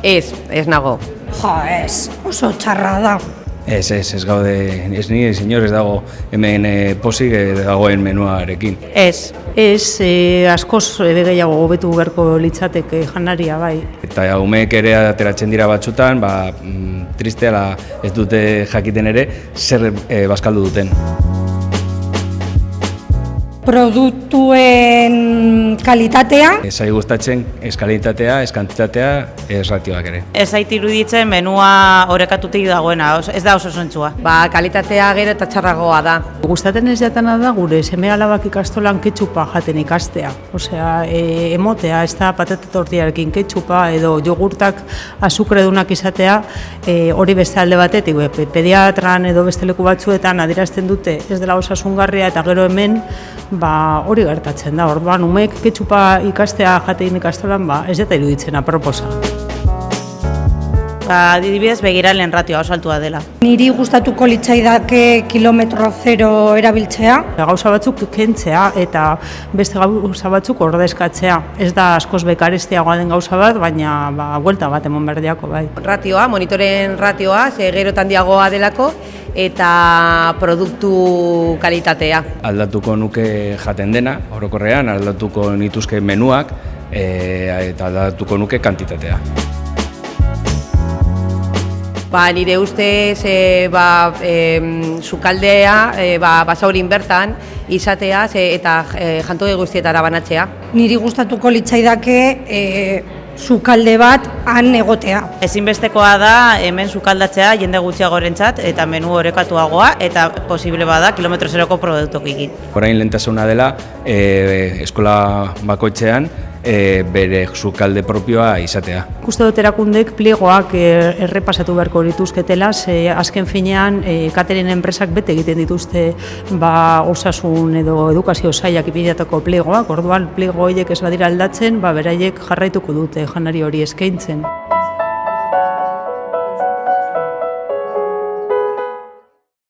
Ez nago. Oso txarra da. Ez gaude, ez ni, senyor, ez dago hemen posik dagoen menuarekin. Ez, askoz gehiago hobetu beharko litzateke janaria bai. Eta umeek ere ateratzen dira batzutan, tristeala ez dute jakiten ere zer bazkaldu duten. Produktuen kalitatea. Ez zai gustatzen, ez kalitatea, ez kantitatea, ez ratioak ere. Ez zait iruditzen menua orekatutik dagoena, ez da oso zentzua. Kalitatea gero eta txarragoa da. Gustatzen ez jatana da gure seme-alabak ikastolan ketxupa jaten ikastea. Osea, emotea, ez da patata tortillarekin ketxupa edo jogurtak azukredunak izatea, hori beste alde batetik, pediatran edo beste leku batzuetan adierazten dute ez dela osasungarria eta gero hemen hori gertatzen da. Orduan, umeek ketxupa ikastea jatein ikastolan, ez deta iruditzen aproposa. Adibidez, begiralen ratioa oso altua dela. Niri gustatuko litzaidake kilometro zero erabiltzea. Gauza batzuk kentzea eta beste gauza batzuk ordezkatzea. Ez da askoz bekarestiagoa den gauza bat, baina buelta bat emon berdiako bai. Ratioa, monitoren ratioa, gero eta handiagoa delako, eta produktu kalitatea. Aldatuko nuke jaten dena, orokorrean, aldatuko nituzke menuak eta aldatuko nuke kantitatea. Nire ustez sukaldea basaurin bertan izatea eta jantoki guztietara banatzea. Niri gustatuko litzaidake sukalde bat han egotea. Ezinbestekoa da hemen sukaldatzea jende gutxiagorentzat eta menu orekatuagoa eta posible bada kilometro zeroko produktuekin. Orain lehentasuna dela eskola bakoitzean bere sukalde propioa izatea. Uste dut erakundek pliegoak errepasatu beharko lituzketela, azken finean catering enpresak bete egiten dituzte osasun edo edukazio sailak ipinatako pliegoak, orduan pliego horiek ez badira aldatzen, beraiek jarraituko dute janari hori eskaintzen.